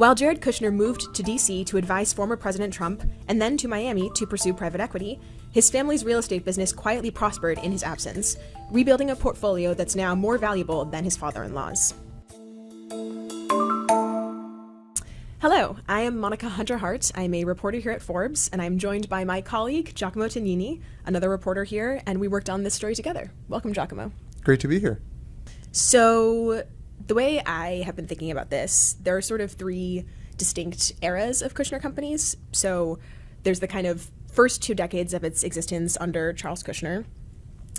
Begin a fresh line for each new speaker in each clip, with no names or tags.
While Jared Kushner moved to D.C. to advise former President Trump and then to Miami to pursue private equity, his family's real estate business quietly prospered in his absence, rebuilding a portfolio that's now more valuable than his father-in-law's. Hello, I am Monica Hunter-Hart. I'm a reporter here at Forbes, and I'm joined by my colleague, Giacomo Tognini, another reporter here, and we worked on this story together. Welcome, Giacomo.
Great to be here.
So, the way I have been thinking about this, there are sort of three distinct eras of Kushner Companies. So, there's the kind of first 2 decades of its existence under Charles Kushner.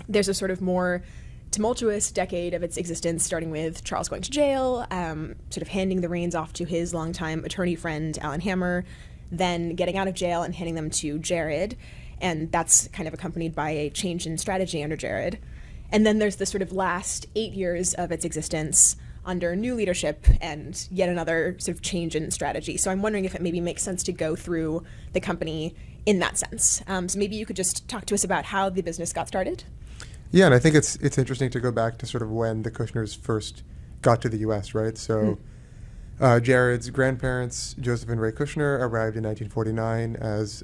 There's a sort of more tumultuous decade of its existence, starting with Charles going to jail, sort of handing the reins off to his longtime attorney friend, Alan Hammer, then getting out of jail and handing them to Jared. And that's kind of accompanied by a change in strategy under Jared. And then there's the sort of last 8 years of its existence under new leadership and yet another sort of change in strategy. So I'm wondering if it maybe makes sense to go through the company in that sense. So maybe you could just talk to us about how the business got started.
Yeah, and I think it's interesting to go back to sort of when the Kushners first got to the U.S., right? So Jared's grandparents, Joseph and Ray Kushner, arrived in 1949 as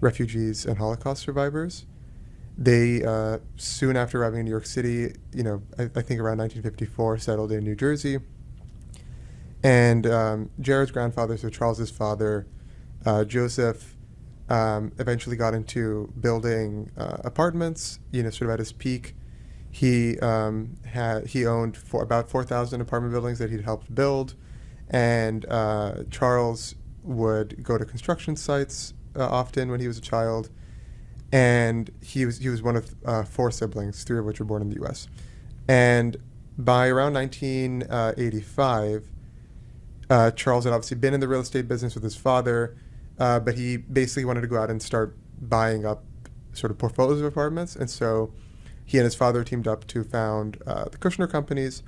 refugees and Holocaust survivors. They, soon after arriving in New York City, I think around 1954, settled in New Jersey. And Jared's grandfather, so Charles's father, Joseph, eventually got into building apartments. Sort of at his peak, he owned about 4,000 apartment buildings that he'd helped build, and Charles would go to construction sites often when he was a child. And he was one of 4 siblings, 3 of which were born in the U.S. And by around 1985, Charles had obviously been in the real estate business with his father, but he basically wanted to go out and start buying up sort of portfolios of apartments. And so he and his father teamed up to found the Kushner Companies.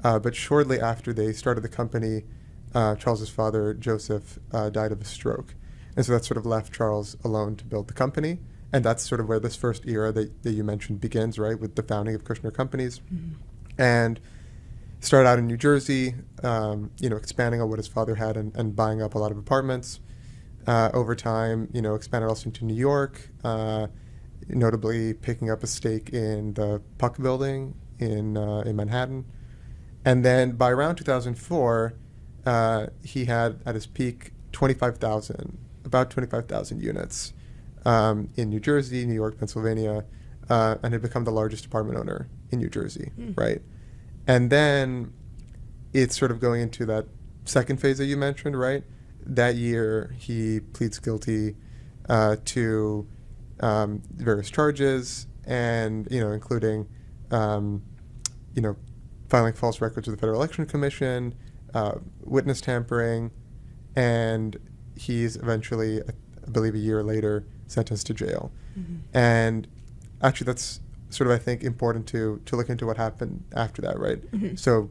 But shortly after they started the company, Charles's father, Joseph, died of a stroke. And so that sort of left Charles alone to build the company. And that's sort of where this first era that you mentioned begins, right, with the founding of Kushner Companies. Mm-hmm. And started out in New Jersey, expanding on what his father had and buying up a lot of apartments. Over time, expanded also into New York, notably picking up a stake in the Puck Building in Manhattan. And then by around 2004, he had at his peak about 25,000 units in New Jersey, New York, Pennsylvania, and had become the largest apartment owner in New Jersey, right? And then it's sort of going into that second phase that you mentioned, right? That year, he pleads guilty to various charges, and including filing false records with the Federal Election Commission, witness tampering, and he's eventually, I believe, a year later, sentenced to jail. Mm-hmm. And actually, that's sort of, I think, important to look into what happened after that, right? Mm-hmm. So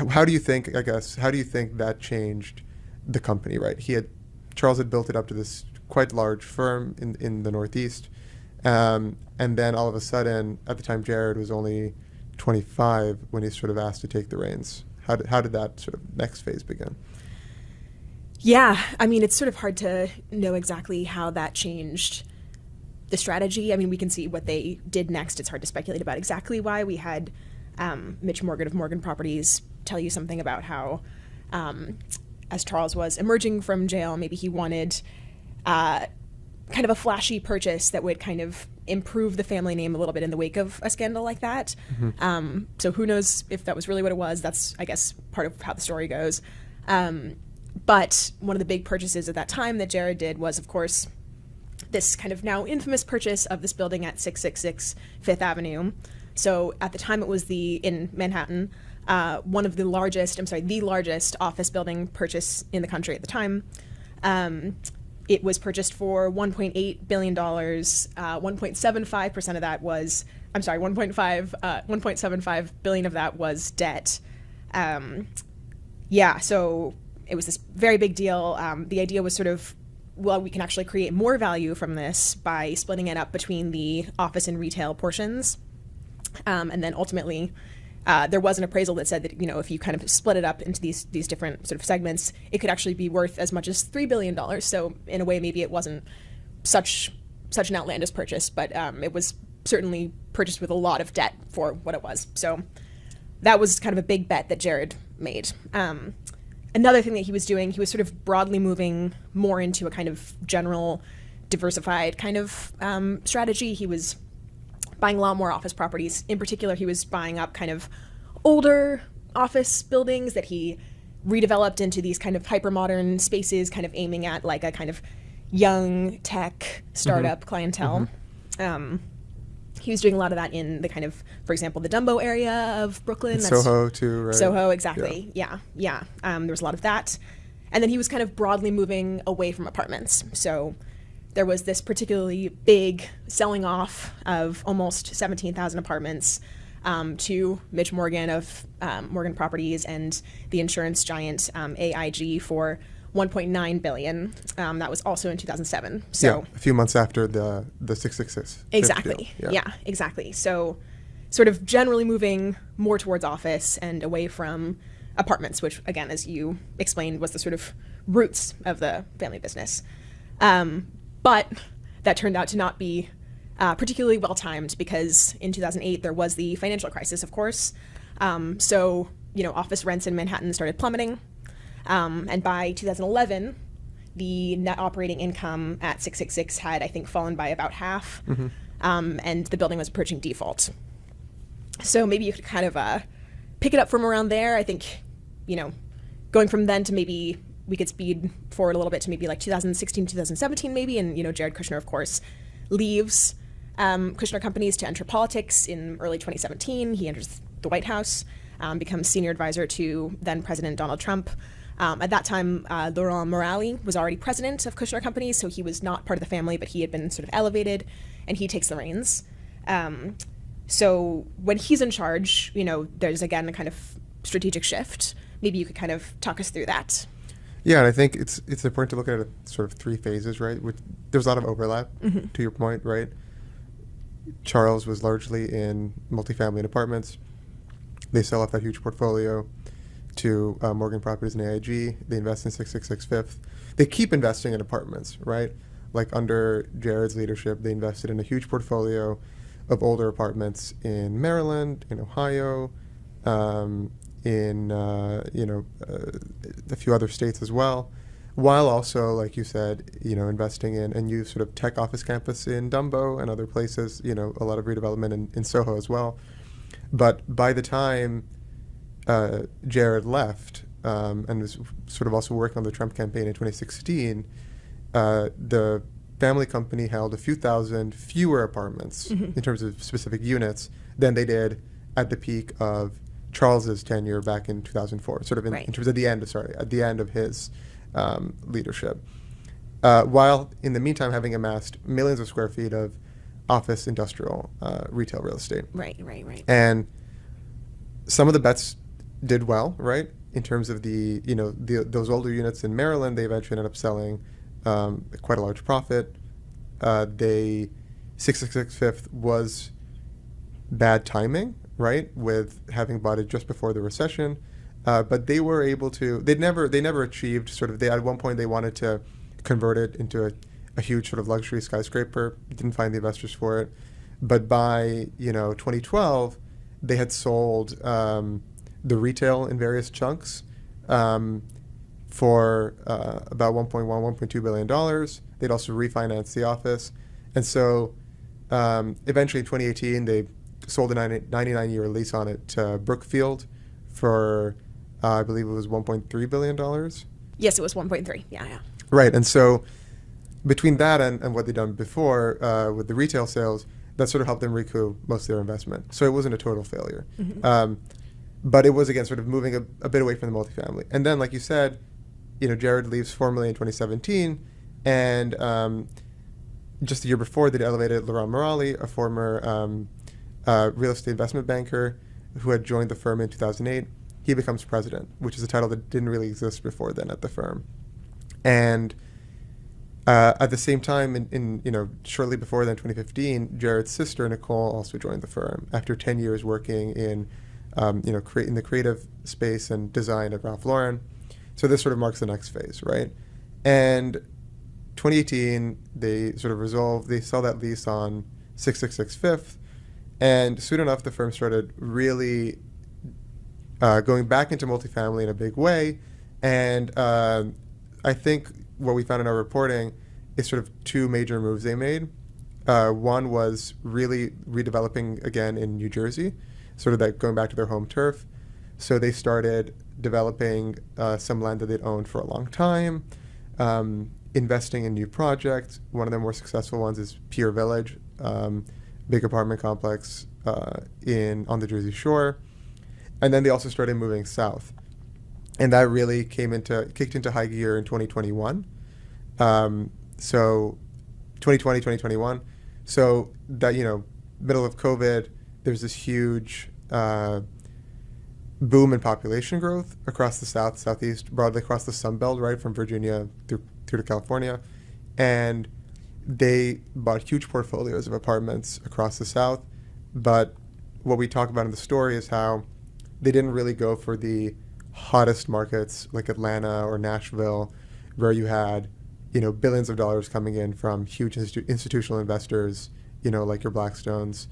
how do you think that changed the company, right? Charles had built it up to this quite large firm in the Northeast. And then all of a sudden, at the time, Jared was only 25 when he sort of asked to take the reins. How did that sort of next phase begin?
Yeah, I mean, it's sort of hard to know exactly how that changed the strategy. I mean, we can see what they did next. It's hard to speculate about exactly why. We had Mitch Morgan of Morgan Properties tell you something about how, as Charles was emerging from jail, maybe he wanted kind of a flashy purchase that would kind of improve the family name a little bit in the wake of a scandal like that. Mm-hmm. So who knows if that was really what it was. That's, I guess, part of how the story goes. But one of the big purchases at that time that Jared did was, of course, this kind of now infamous purchase of this building at 666 Fifth Avenue. So at the time it was in Manhattan, the largest office building purchase in the country at the time. It was purchased for $1.8 billion. 1.75% of that was, 1.75 billion of that was debt. So it was this very big deal. The idea was sort of, well, we can actually create more value from this by splitting it up between the office and retail portions. And then ultimately, there was an appraisal that said that, if you kind of split it up into these different sort of segments, it could actually be worth as much as $3 billion. So in a way, maybe it wasn't such an outlandish purchase, but it was certainly purchased with a lot of debt for what it was. So that was kind of a big bet that Jared made. Another thing that he was doing, he was sort of broadly moving more into a kind of general diversified kind of strategy. He was buying a lot more office properties. In particular, he was buying up kind of older office buildings that he redeveloped into these kind of hyper-modern spaces, kind of aiming at like a kind of young tech startup clientele. He was doing a lot of that in the kind of, for example, the Dumbo area of Brooklyn.
Soho too, right?
Soho, exactly. Yeah. There was a lot of that. And then he was kind of broadly moving away from apartments. So there was this particularly big selling off of almost 17,000 apartments to Mitch Morgan of Morgan Properties and the insurance giant AIG for $1.9 billion. That was also in 2007. So
a few months after the 666.
Exactly. Yeah, exactly. So sort of generally moving more towards office and away from apartments, which again, as you explained, was the sort of roots of the family business. But that turned out to not be particularly well timed because in 2008 there was the financial crisis, of course. So office rents in Manhattan started plummeting. And by 2011, the net operating income at 666 had, I think, fallen by about half, and the building was approaching default. So maybe you could kind of pick it up from around there. I think, going from then to maybe we could speed forward a little bit to maybe like 2016, 2017 maybe, and, Jared Kushner, of course, leaves Kushner Companies to enter politics in early 2017. He enters the White House, becomes senior advisor to then President Donald Trump. At that time, Laurent Morali was already president of Kushner Companies, so he was not part of the family, but he had been sort of elevated, and he takes the reins. So when he's in charge, there's again a kind of strategic shift. Maybe you could kind of talk us through that.
Yeah, and I think it's important to look at it sort of three phases, right? There's a lot of overlap, to your point, right? Charles was largely in multifamily and apartments. They sell off that huge portfolio to Morgan Properties and AIG. They invest in 666 Fifth. They keep investing in apartments, right? Like under Jared's leadership, they invested in a huge portfolio of older apartments in Maryland, in Ohio, in a few other states as well, while also, like you said, investing in a new sort of tech office campus in Dumbo and other places, a lot of redevelopment in Soho as well. But by the time Jared left and was sort of also working on the Trump campaign in 2016, the family company held a few thousand fewer apartments in terms of specific units than they did at the peak of Charles's tenure back in 2004, sort of in terms of at the end of his leadership. While in the meantime having amassed millions of square feet of office, industrial, retail real estate. Right. And some of the bets did well, right? In terms of those older units in Maryland, they eventually ended up selling quite a large profit. 666 Fifth was bad timing, right? With having bought it just before the recession. But they were able to, they never achieved sort of, at one point they wanted to convert it into a huge sort of luxury skyscraper. Didn't find the investors for it. But by, 2012, they had sold the retail in various chunks for about $1.2 billion. They'd also refinanced the office. And so eventually in 2018, they sold a 99-year lease on it to Brookfield for, I believe it was $1.3 billion.
Yes, it was 1.3. Yeah.
Right. And so between that and what they'd done before with the retail sales, that sort of helped them recoup most of their investment. So it wasn't a total failure. But it was, again, sort of moving a bit away from the multifamily. And then, like you said, Jared leaves formally in 2017. And just the year before, they'd elevated Laurent Morali, a former real estate investment banker who had joined the firm in 2008. He becomes president, which is a title that didn't really exist before then at the firm. And at the same time, in shortly before then, 2015, Jared's sister, Nicole, also joined the firm after 10 years working in in the creative space and design at Ralph Lauren. So this sort of marks the next phase, right? And 2018, they sort of they sell that lease on 666 Fifth, and soon enough, the firm started really going back into multifamily in a big way. And I think what we found in our reporting is sort of two major moves they made. One was really redeveloping again in New Jersey, sort of that going back to their home turf. So they started developing some land that they'd owned for a long time, investing in new projects. One of their more successful ones is Pier Village, big apartment complex on the Jersey Shore. And then they also started moving south. And that really kicked into high gear in 2021. So 2020, 2021. So that, middle of COVID, there's this huge boom in population growth across the South, Southeast, broadly across the Sun Belt, right, from Virginia through to California. And they bought huge portfolios of apartments across the South. But what we talk about in the story is how they didn't really go for the hottest markets like Atlanta or Nashville, where you had, billions of dollars coming in from huge institutional investors, like your Blackstones.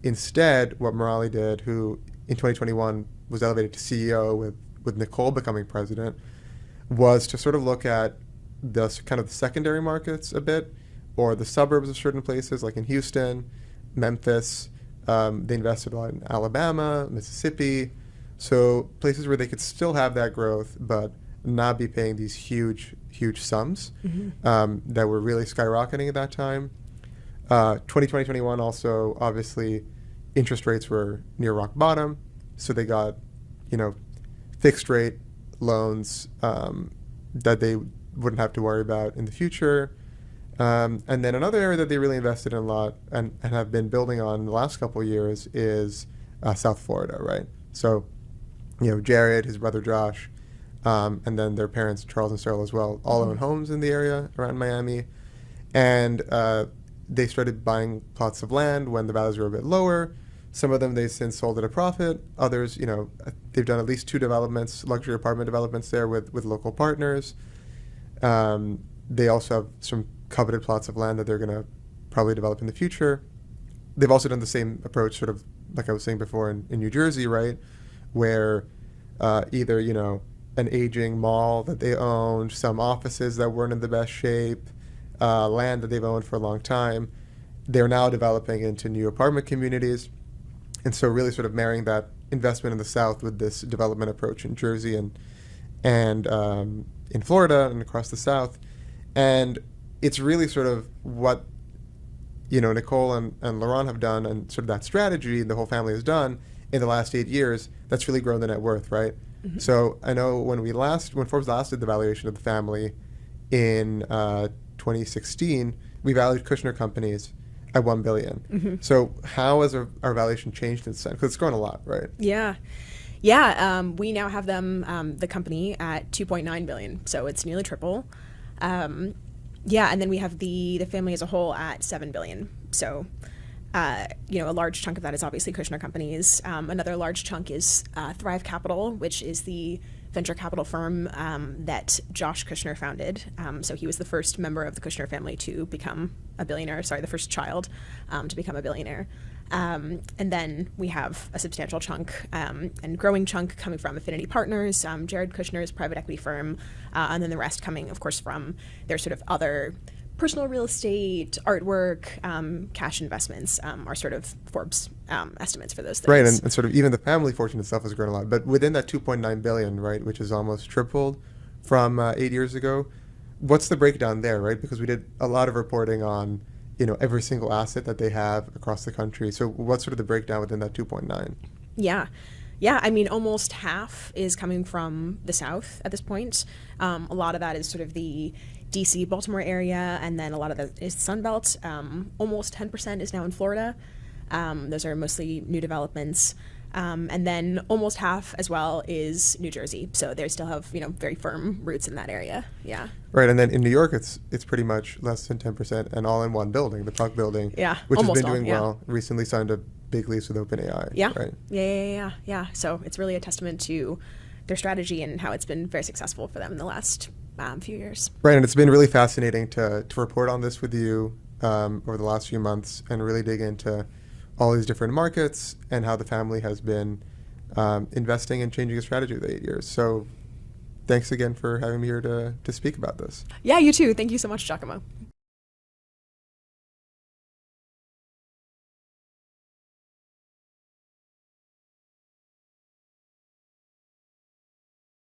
Instead, what Morali did, who in 2021 was elevated to CEO with Nicole becoming president, was to sort of look at the kind of the secondary markets a bit, or the suburbs of certain places, like in Houston, Memphis. They invested a lot in Alabama, Mississippi, so places where they could still have that growth, but not be paying these huge sums that were really skyrocketing at that time. 2020, 21 also, obviously, interest rates were near rock bottom, so they got, fixed rate loans that they wouldn't have to worry about in the future. And then another area that they really invested in a lot and have been building on in the last couple of years is South Florida, right? So, Jared, his brother Josh, and then their parents, Charles and Seryl as well, all own homes in the area around Miami. And they started buying plots of land when the values were a bit lower. Some of them they've since sold at a profit. Others, they've done at least 2 developments, luxury apartment developments there with local partners. They also have some coveted plots of land that they're going to probably develop in the future. They've also done the same approach, sort of like I was saying before, in New Jersey, right, where either, an aging mall that they owned, some offices that weren't in the best shape, land that they've owned for a long time, they're now developing into new apartment communities. And so really sort of marrying that investment in the South with this development approach in Jersey and in Florida and across the South. And it's really sort of what, Nicole and Laurent have done, and sort of that strategy the whole family has done in the last 8 years, that's really grown the net worth, right? Mm-hmm. So I know when Forbes last did the valuation of the family in 2016, we valued Kushner Companies at $1 billion. Mm-hmm. So how has our valuation changed since then? Because it's grown a lot, right?
Yeah. We now have them, the company, at $2.9 billion. So it's nearly triple. And then we have the family as a whole at $7 billion. So, a large chunk of that is obviously Kushner Companies. Another large chunk is Thrive Capital, which is the venture capital firm that Josh Kushner founded. So he was the first member of the Kushner family to become a billionaire. Sorry, the first child to become a billionaire. And then we have a substantial chunk and growing chunk coming from Affinity Partners, Jared Kushner's private equity firm, and then the rest coming, of course, from their sort of other personal real estate, artwork, cash investments are sort of Forbes estimates for those things.
Right, and sort of even the family fortune itself has grown a lot. But within that $2.9 billion, right, which is almost tripled from 8 years ago, what's the breakdown there, right? Because we did a lot of reporting on, every single asset that they have across the country. So what's sort of the breakdown within that 2.9?
Yeah, almost half is coming from the South at this point. A lot of that is sort of the DC, Baltimore area, and then a lot of that is Sun Belt. Almost 10% is now in Florida. Those are mostly new developments. And then almost half as well is New Jersey. So they still have, very firm roots in that area. Yeah.
Right, and then in New York, it's pretty much less than 10%, and all in one building, the Puck building,
Yeah,
which has
almost
been doing
all, yeah.
well. Recently signed a big lease with OpenAI.
Yeah.
Right.
Yeah. So it's really a testament to their strategy and how it's been very successful for them in the last few years.
Right, and it's been really fascinating to report on this with you over the last few months and really dig into all these different markets and how the family has been investing and changing its strategy over the 8 years. So thanks again for having me here to speak about this.
Yeah, you too. Thank you so much, Giacomo.